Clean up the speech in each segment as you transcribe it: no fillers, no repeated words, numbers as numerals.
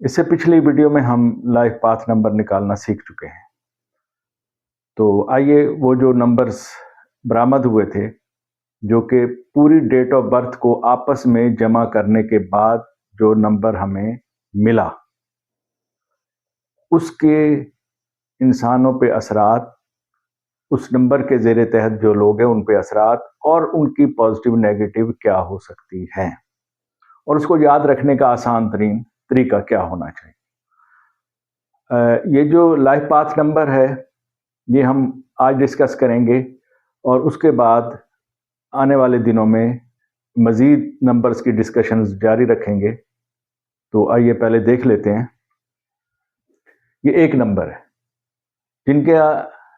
اس سے پچھلی ویڈیو میں ہم لائف پاتھ نمبر نکالنا سیکھ چکے ہیں. تو آئیے وہ جو نمبرز برآمد ہوئے تھے جو کہ پوری ڈیٹ آف برتھ کو آپس میں جمع کرنے کے بعد جو نمبر ہمیں ملا اس کے انسانوں پہ اثرات، اس نمبر کے زیر تحت جو لوگ ہیں ان پہ اثرات اور ان کی پازیٹیو نیگیٹو کیا ہو سکتی ہیں، اور اس کو یاد رکھنے کا آسان ترین طریقہ کیا ہونا چاہیے. یہ جو لائف پاتھ نمبر ہے یہ ہم آج ڈسکس کریں گے اور اس کے بعد آنے والے دنوں میں مزید نمبرز کی ڈسکشنز جاری رکھیں گے. تو آئیے پہلے دیکھ لیتے ہیں. یہ ایک نمبر ہے جن کے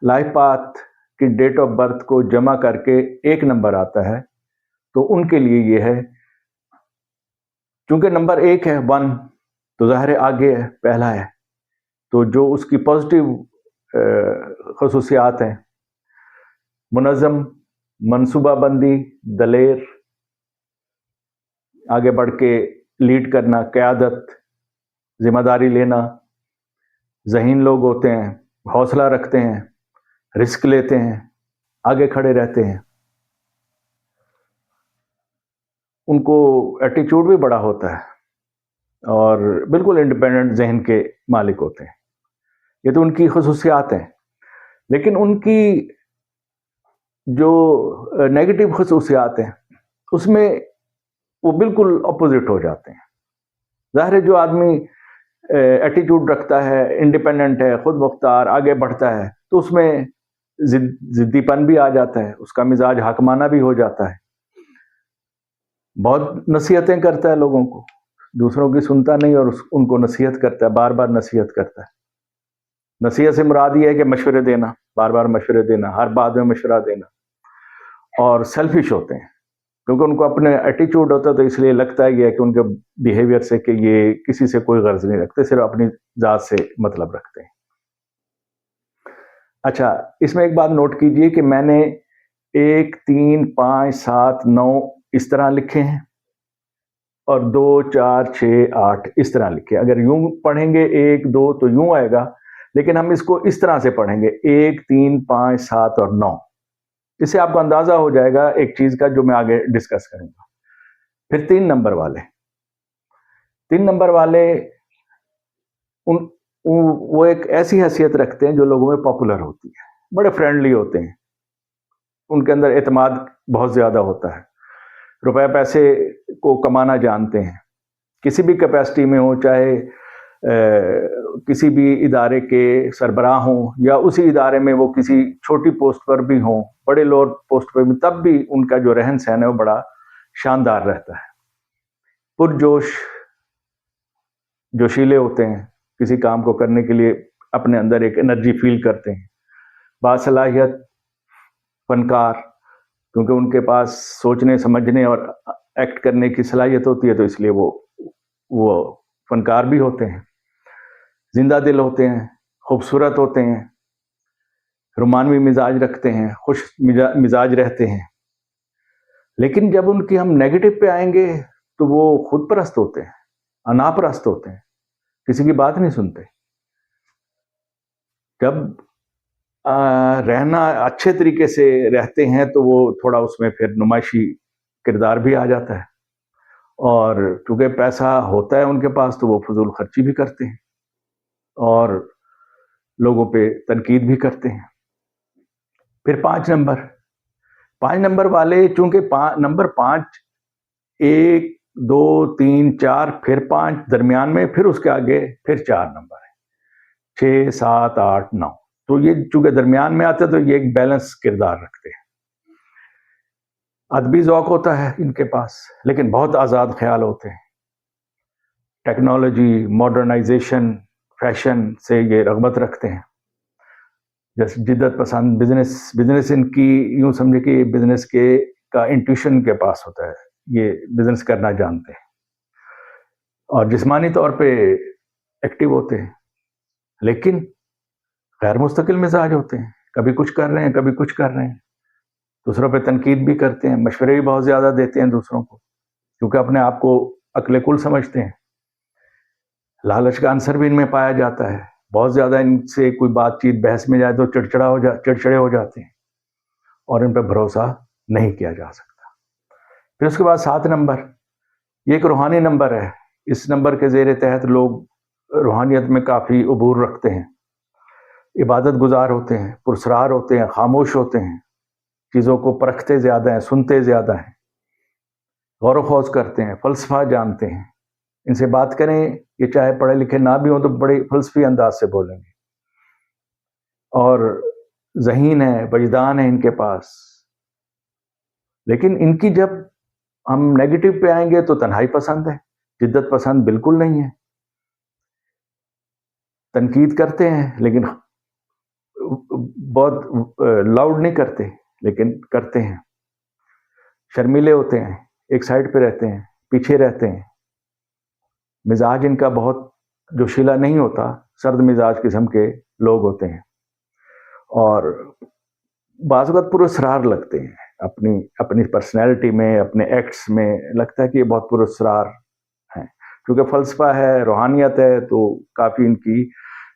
لائف پاتھ کی ڈیٹ آف برتھ کو جمع کر کے ایک نمبر آتا ہے، تو ان کے لیے یہ ہے، چونکہ نمبر ایک ہے 1 تو ظاہر ہے آگے ہے، پہلا ہے، تو جو اس کی پازیٹیو خصوصیات ہیں، منظم، منصوبہ بندی، دلیر، آگے بڑھ کے لیڈ کرنا، قیادت، ذمہ داری لینا، ذہین لوگ ہوتے ہیں، حوصلہ رکھتے ہیں، رسک لیتے ہیں، آگے کھڑے رہتے ہیں، ان کو ایٹیچیوڈ بھی بڑا ہوتا ہے اور بالکل انڈیپینڈنٹ ذہن کے مالک ہوتے ہیں. یہ تو ان کی خصوصیات ہیں، لیکن ان کی جو نیگیٹو خصوصیات ہیں اس میں وہ بالکل اپوزٹ ہو جاتے ہیں. ظاہر ہے جو آدمی ایٹیٹیوڈ رکھتا ہے، انڈیپینڈنٹ ہے، خود مختار، آگے بڑھتا ہے، تو اس میں ضدی پن بھی آ جاتا ہے، اس کا مزاج حاکمانہ بھی ہو جاتا ہے، بہت نصیحتیں کرتا ہے لوگوں کو، دوسروں کی سنتا نہیں اور ان کو نصیحت کرتا ہے، بار بار نصیحت کرتا ہے. نصیحت سے مراد یہ ہے کہ مشورے دینا، بار بار مشورے دینا، ہر بات میں مشورہ دینا. اور سیلفش ہوتے ہیں کیونکہ ان کو اپنے ایٹیچیوڈ ہوتا ہے، تو اس لیے لگتا ہے یہ کہ ان کے بیہیویئر سے کہ یہ کسی سے کوئی غرض نہیں رکھتے، صرف اپنی ذات سے مطلب رکھتے ہیں. اچھا، اس میں ایک بات نوٹ کیجئے کہ میں نے 1 3 5 7 9 اس طرح لکھے ہیں اور 2 4 6 8 اس طرح لکھے. اگر یوں پڑھیں گے 1 2 تو یوں آئے گا، لیکن ہم اس کو اس طرح سے پڑھیں گے 1 3 5 7 اور 9. اس سے آپ کو اندازہ ہو جائے گا ایک چیز کا جو میں آگے ڈسکس کروں گا. پھر 3 نمبر والے وہ ایک ایسی حیثیت رکھتے ہیں جو لوگوں میں پاپولر ہوتی ہے، بڑے فرینڈلی ہوتے ہیں، ان کے اندر اعتماد بہت زیادہ ہوتا ہے، روپے پیسے کو کمانا جانتے ہیں، کسی بھی کیپیسٹی میں ہو، چاہے کسی بھی ادارے کے سربراہ ہوں یا اسی ادارے میں وہ کسی چھوٹی پوسٹ پر بھی ہوں، بڑے لوور پوسٹ پر بھی، تب بھی ان کا جو رہن سہن ہے وہ بڑا شاندار رہتا ہے. پرجوش، جوشیلے ہوتے ہیں، کسی کام کو کرنے کے لیے اپنے اندر ایک انرجی فیل کرتے ہیں، باصلاحیت، فنکار، کیونکہ ان کے پاس سوچنے سمجھنے اور ایکٹ کرنے کی صلاحیت ہوتی ہے، تو اس لیے وہ فنکار بھی ہوتے ہیں. زندہ دل ہوتے ہیں، خوبصورت ہوتے ہیں، رومانوی مزاج رکھتے ہیں، خوش مزاج رہتے ہیں. لیکن جب ان کی ہم نیگیٹو پہ آئیں گے تو وہ خود پرست ہوتے ہیں، انا پرست ہوتے ہیں، کسی کی بات نہیں سنتے. جب رہنا اچھے طریقے سے رہتے ہیں تو وہ تھوڑا اس میں پھر نمائشی کردار بھی آ جاتا ہے، اور چونکہ پیسہ ہوتا ہے ان کے پاس تو وہ فضول خرچی بھی کرتے ہیں اور لوگوں پہ تنقید بھی کرتے ہیں. پھر 5 نمبر والے، چونکہ نمبر 5 1 2 3 4 پھر 5 درمیان میں، پھر اس کے آگے پھر 4 نمبر ہے، 6 7 8 9. تو یہ چونکہ درمیان میں آتا ہے تو یہ ایک بیلنس کردار رکھتے ہیں. ادبی ذوق ہوتا ہے ان کے پاس، لیکن بہت آزاد خیال ہوتے ہیں. ٹیکنالوجی، ماڈرنائزیشن، فیشن سے یہ رغبت رکھتے ہیں. جیسے جدت پسند، بزنس ان کی یوں سمجھے کہ بزنس کا انٹیوشن کے پاس ہوتا ہے، یہ بزنس کرنا جانتے ہیں. اور جسمانی طور پہ ایکٹیو ہوتے ہیں، لیکن غیر مستقل مزاج ہوتے ہیں، کبھی کچھ کر رہے ہیں کبھی کچھ کر رہے ہیں. دوسروں پہ تنقید بھی کرتے ہیں، مشورے بھی بہت زیادہ دیتے ہیں دوسروں کو، کیونکہ اپنے آپ کو عقل کل سمجھتے ہیں. لالچ کا عنصر بھی ان میں پایا جاتا ہے. بہت زیادہ ان سے کوئی بات چیت بحث میں جائے تو چڑچڑے ہو جاتے ہیں اور ان پہ بھروسہ نہیں کیا جا سکتا. پھر اس کے بعد 7 نمبر، یہ ایک روحانی نمبر ہے. اس نمبر کے زیر تحت لوگ روحانیت میں کافی عبور رکھتے ہیں، عبادت گزار ہوتے ہیں، پرسرار ہوتے ہیں، خاموش ہوتے ہیں، چیزوں کو پرکھتے زیادہ ہیں، سنتے زیادہ ہیں، غور و خوض کرتے ہیں، فلسفہ جانتے ہیں. ان سے بات کریں، یہ چاہے پڑھے لکھے نہ بھی ہوں تو بڑے فلسفی انداز سے بولیں گے. اور ذہین ہے، وجدان ہے ان کے پاس. لیکن ان کی جب ہم نیگیٹو پہ آئیں گے تو تنہائی پسند ہے، جدت پسند بالکل نہیں ہے. تنقید کرتے ہیں لیکن بہت لاؤڈ نہیں کرتے، لیکن کرتے ہیں. شرمیلے ہوتے ہیں، ایک سائڈ پہ رہتے ہیں، پیچھے رہتے ہیں. مزاج ان کا بہت جوشیلا نہیں ہوتا، سرد مزاج قسم کے لوگ ہوتے ہیں. اور بعض اوقات پراسرار لگتے ہیں اپنی پرسنالٹی میں، اپنے ایکٹس میں لگتا ہے کہ یہ بہت پراسرار ہیں. کیونکہ فلسفہ ہے، روحانیت ہے، تو کافی ان کی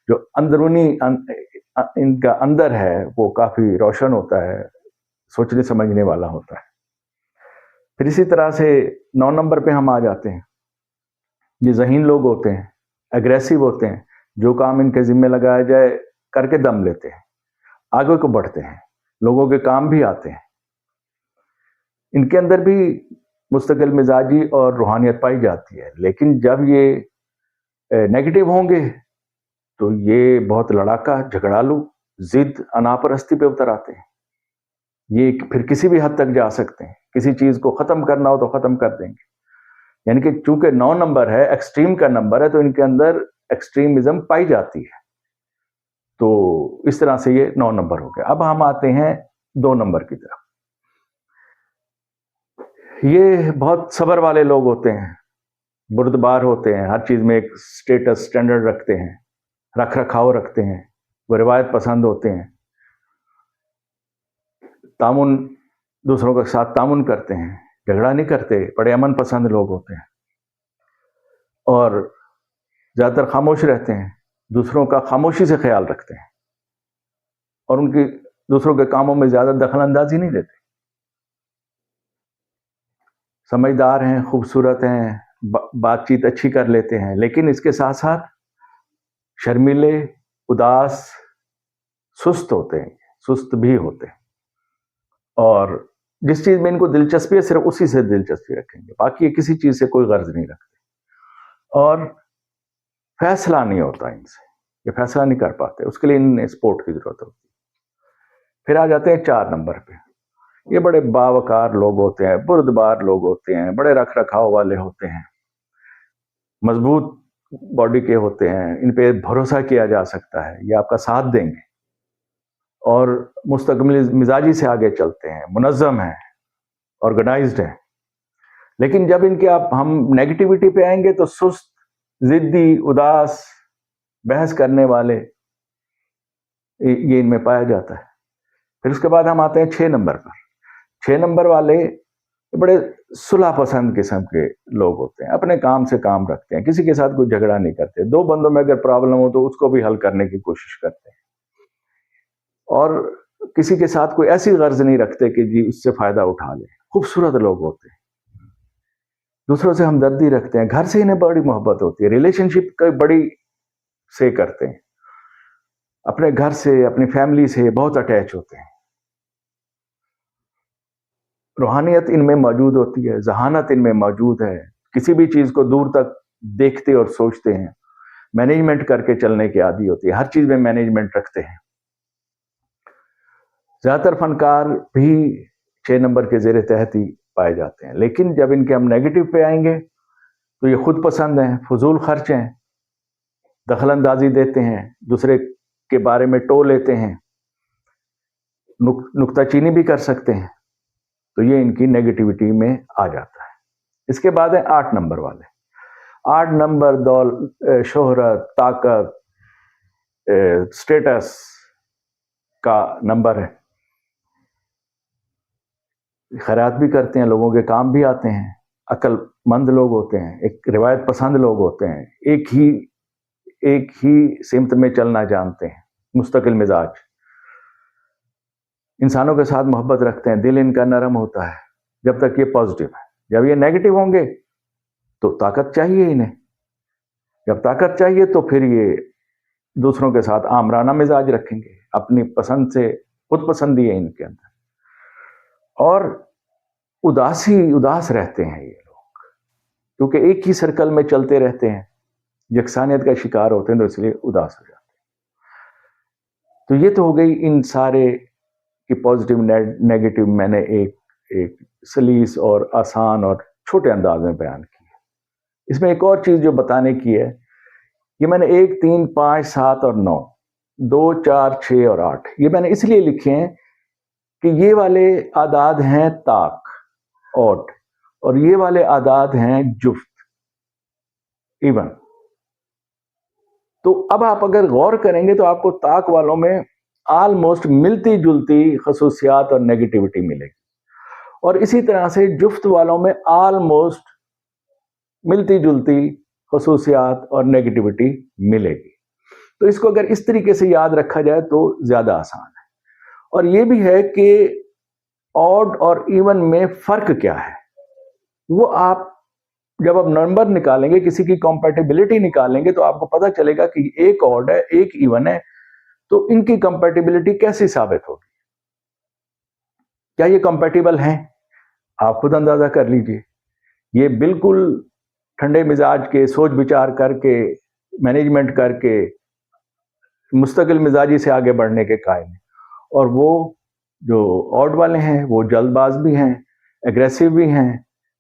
جو اندرونی ان کا اندر ہے وہ کافی روشن ہوتا ہے، سوچنے سمجھنے والا ہوتا ہے. پھر اسی طرح سے 9 نمبر پہ ہم آ جاتے ہیں. یہ ذہین لوگ ہوتے ہیں، اگریسو ہوتے ہیں. جو کام ان کے ذمہ لگایا جائے کر کے دم لیتے ہیں، آگے کو بڑھتے ہیں، لوگوں کے کام بھی آتے ہیں. ان کے اندر بھی مستقل مزاجی اور روحانیت پائی جاتی ہے. لیکن جب یہ نیگیٹو ہوں گے تو یہ بہت لڑاکا، جھگڑالو، ضد، اناپرستی پہ اتر آتے ہیں. یہ پھر کسی بھی حد تک جا سکتے ہیں، کسی چیز کو ختم کرنا ہو تو ختم کر دیں گے. یعنی کہ چونکہ 9 نمبر ہے، ایکسٹریم کا نمبر ہے، تو ان کے اندر ایکسٹریمزم پائی جاتی ہے. تو اس طرح سے یہ 9 نمبر ہو گیا. اب ہم آتے ہیں 2 نمبر کی طرف. یہ بہت صبر والے لوگ ہوتے ہیں، بردبار ہوتے ہیں، ہر چیز میں ایک سٹیٹس سٹینڈرڈ رکھتے ہیں، رکھ رکھاؤ رکھتے ہیں، وہ روایت پسند ہوتے ہیں، تعاون، دوسروں کے ساتھ تعاون کرتے ہیں، جھگڑا نہیں کرتے، بڑے امن پسند لوگ ہوتے ہیں. اور زیادہ تر خاموش رہتے ہیں، دوسروں کا خاموشی سے خیال رکھتے ہیں، اور ان کی دوسروں کے کاموں میں زیادہ دخل اندازی نہیں دیتے. سمجھدار ہیں، خوبصورت ہیں، بات چیت اچھی کر لیتے ہیں، لیکن اس کے ساتھ ساتھ شرمیلے، اداس، سست ہوتے ہیں، سست بھی ہوتے ہیں. اور جس چیز میں ان کو دلچسپی ہے صرف اسی سے دلچسپی رکھیں گے، باقی کسی چیز سے کوئی غرض نہیں رکھتے. اور فیصلہ نہیں ہوتا ان سے، یہ فیصلہ نہیں کر پاتے، اس کے لیے انہیں سپورٹ کی ضرورت ہوتی ہے. پھر آ جاتے ہیں 4 نمبر پہ. یہ بڑے باوقار لوگ ہوتے ہیں، بردبار لوگ ہوتے ہیں، بڑے رکھ رکھاؤ والے ہوتے ہیں، مضبوط باڈی کے ہوتے ہیں، ان پہ بھروسہ کیا جا سکتا ہے، یہ آپ کا ساتھ دیں گے، اور مستقل مزاجی سے آگے چلتے ہیں، منظم ہیں، آرگنائزڈ ہیں. لیکن جب ان کے ہم نیگیٹیوٹی پہ آئیں گے تو سست، ضدی، اداس، بحث کرنے والے، یہ ان میں پایا جاتا ہے. پھر اس کے بعد ہم آتے ہیں 6 نمبر پر. 6 نمبر والے بڑے صلح پسند قسم کے لوگ ہوتے ہیں، اپنے کام سے کام رکھتے ہیں، کسی کے ساتھ کوئی جھگڑا نہیں کرتے. 2 بندوں میں اگر پرابلم ہو تو اس کو بھی حل کرنے کی کوشش کرتے ہیں، اور کسی کے ساتھ کوئی ایسی غرض نہیں رکھتے کہ جی اس سے فائدہ اٹھا لیں. خوبصورت لوگ ہوتے ہیں، دوسروں سے ہمدردی رکھتے ہیں، گھر سے انہیں بڑی محبت ہوتی ہے، ریلیشن شپ کا بڑی سے کرتے ہیں، اپنے گھر سے، اپنی فیملی سے بہت اٹیچ ہوتے ہیں. روحانیت ان میں موجود ہوتی ہے، ذہانت ان میں موجود ہے، کسی بھی چیز کو دور تک دیکھتے اور سوچتے ہیں، مینجمنٹ کر کے چلنے کی عادی ہوتی ہے، ہر چیز میں مینجمنٹ رکھتے ہیں. زیادہ تر فنکار بھی 6 نمبر کے زیر تحت ہی پائے جاتے ہیں. لیکن جب ان کے ہم نیگیٹو پہ آئیں گے تو یہ خود پسند ہیں، فضول خرچ ہیں، دخل اندازی دیتے ہیں، دوسرے کے بارے میں ٹو لیتے ہیں، نکتہ چینی بھی کر سکتے ہیں. تو یہ ان کی نیگیٹیوٹی میں آ جاتا ہے. اس کے بعد ہے 8 نمبر والے. 8 نمبر شہرت، طاقت، سٹیٹس کا نمبر ہے. خیرات بھی کرتے ہیں، لوگوں کے کام بھی آتے ہیں، عقل مند لوگ ہوتے ہیں، ایک روایت پسند لوگ ہوتے ہیں، ایک ہی ایک ہی سمت میں چلنا جانتے ہیں، مستقل مزاج، انسانوں کے ساتھ محبت رکھتے ہیں، دل ان کا نرم ہوتا ہے جب تک یہ پازیٹیو ہے۔ جب یہ نیگیٹو ہوں گے تو طاقت چاہیے انہیں، جب طاقت چاہیے تو پھر یہ دوسروں کے ساتھ آمرانہ مزاج رکھیں گے، اپنی پسند سے خود پسندی ہے ان کے اندر، اور اداس رہتے ہیں یہ لوگ، کیونکہ ایک ہی سرکل میں چلتے رہتے ہیں، یکسانیت کا شکار ہوتے ہیں، تو اس لیے اداس ہو جاتے ہیں۔ تو یہ تو ہو گئی ان سارے کہ پازیٹیو نیگیٹو میں نے ایک سلیس اور آسان اور چھوٹے انداز میں بیان کی ہے۔ اس میں ایک اور چیز جو بتانے کی ہے، یہ میں نے 1 3 5 7 اور 9 2 4 6 اور 8 یہ میں نے اس لیے لکھے ہیں کہ یہ والے اعداد ہیں طاق اوڈ، اور یہ والے اعداد ہیں جفت ایون۔ تو اب آپ اگر غور کریں گے تو آپ کو طاق والوں میں آلموسٹ ملتی جلتی خصوصیات اور نیگیٹیوٹی ملے گی، اور اسی طرح سے جفت والوں میں آلموسٹ ملتی جلتی خصوصیات اور نیگیٹیوٹی ملے گی۔ تو اس کو اگر اس طریقے سے یاد رکھا جائے تو زیادہ آسان ہے۔ اور یہ بھی ہے کہ آڈ اور ایون میں فرق کیا ہے، وہ آپ جب آپ نمبر نکالیں گے، کسی کی کمپیٹیبلٹی نکالیں گے، تو آپ کو پتہ چلے گا کہ ایک آڈ ہے ایک ایون ہے، تو ان کی کمپیٹیبلٹی کیسی ثابت ہوگی؟ کیا یہ کمپیٹیبل ہیں؟ آپ خود اندازہ کر لیجئے۔ یہ بالکل ٹھنڈے مزاج کے، سوچ بچار کر کے، مینجمنٹ کر کے، مستقل مزاجی سے آگے بڑھنے کے قائل ہیں، اور وہ جو آڈ والے ہیں وہ جلد باز بھی ہیں، ایگریسو بھی ہیں،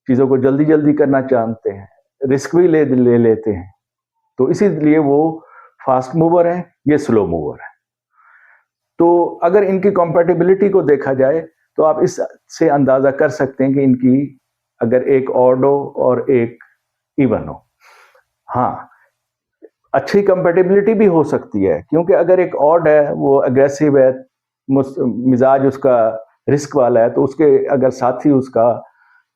چیزوں کو جلدی جلدی کرنا چاہتے ہیں، رسک بھی لے لیتے ہیں، تو اسی لیے وہ فاسٹ موور ہیں، یہ سلو موور ہیں۔ تو اگر ان کی کمپیٹیبلٹی کو دیکھا جائے تو آپ اس سے اندازہ کر سکتے ہیں کہ ان کی اگر ایک آڈ ہو اور ایک ایون ہو، ہاں اچھی کمپیٹیبلٹی بھی ہو سکتی ہے، کیونکہ اگر ایک آڈ ہے وہ اگریسو ہے، مزاج اس کا رسک والا ہے، تو اس کے اگر ساتھی اس کا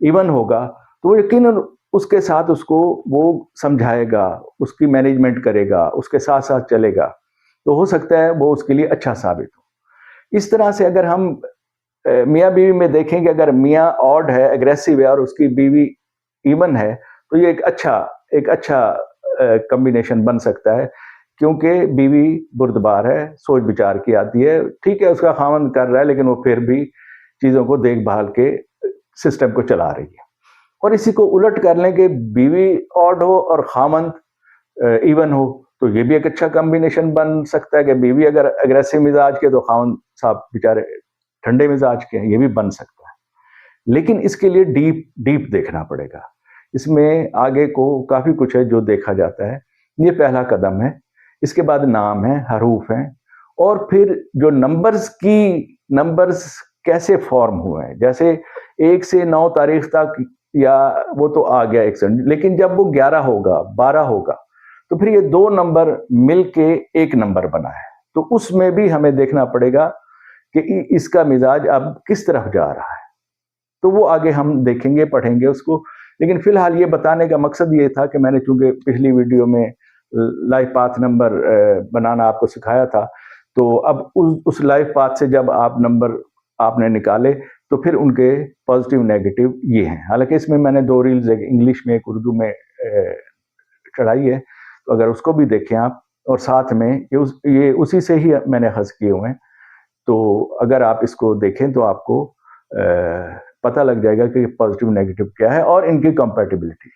ایون ہوگا تو وہ یقیناً اس کے ساتھ اس کو وہ سمجھائے گا، اس کی مینجمنٹ کرے گا، اس کے ساتھ ساتھ چلے گا، تو ہو سکتا ہے وہ اس کے لیے اچھا ثابت ہو۔ اس طرح سے اگر ہم میاں بیوی میں دیکھیں کہ اگر میاں آڈ ہے، اگریسو ہے، اور اس کی بیوی ایون ہے، تو یہ ایک اچھا کمبینیشن بن سکتا ہے، کیونکہ بیوی بردبار ہے، سوچ بچار کی آتی ہے، ٹھیک ہے اس کا خاوند کر رہا ہے لیکن وہ پھر بھی چیزوں کو دیکھ بھال کے سسٹم کو چلا رہی ہے۔ اور اسی کو الٹ کر لیں کہ بیوی آڈ ہو اور خاوند ایون ہو، تو یہ بھی ایک اچھا کمبینیشن بن سکتا ہے کہ بیوی اگر اگریسو مزاج کے تو خاوند صاحب بیچارے ٹھنڈے مزاج کے ہیں، یہ بھی بن سکتا ہے۔ لیکن اس کے لیے ڈیپ دیکھنا پڑے گا، اس میں آگے کو کافی کچھ ہے جو دیکھا جاتا ہے۔ یہ پہلا قدم ہے۔ اس کے بعد نام ہے، حروف ہیں، اور پھر جو نمبرز کیسے فارم ہوئے ہیں، جیسے 1 سے 9 تاریخ تک یا وہ تو آ گیا 100، لیکن جب وہ 11 ہوگا، 12 ہوگا، تو پھر یہ 2 نمبر مل کے ایک نمبر بنا ہے، تو اس میں بھی ہمیں دیکھنا پڑے گا کہ اس کا مزاج اب کس طرف جا رہا ہے، تو وہ آگے ہم دیکھیں گے، پڑھیں گے اس کو۔ لیکن فی الحال یہ بتانے کا مقصد یہ تھا کہ میں نے چونکہ پچھلی ویڈیو میں لائف پاتھ نمبر بنانا آپ کو سکھایا تھا، تو اب اس لائف پاتھ سے جب آپ نمبر آپ نے نکالے تو پھر ان کے پازیٹیو نیگیٹو یہ ہیں۔ حالانکہ اس میں میں نے 2 ریلز، ایک انگلش میں ایک اردو میں چڑھائی ہے، تو اگر اس کو بھی دیکھیں آپ، اور ساتھ میں یہ اسی سے ہی میں نے اخذ کیے ہوئے ہیں، تو اگر آپ اس کو دیکھیں تو آپ کو پتہ لگ جائے گا کہ پازیٹیو نیگیٹو کیا ہے اور ان کی کمپیٹیبلٹی،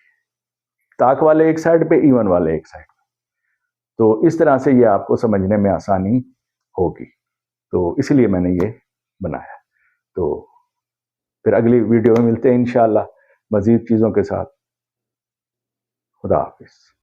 طاق والے ایک سائڈ پہ، ایون والے ایک سائڈ پہ، تو اس طرح سے یہ آپ کو سمجھنے میں آسانی ہوگی، تو اس لیے میں نے یہ بنایا۔ تو پھر اگلی ویڈیو میں ملتے ہیں انشاءاللہ مزید چیزوں کے ساتھ۔ خدا حافظ۔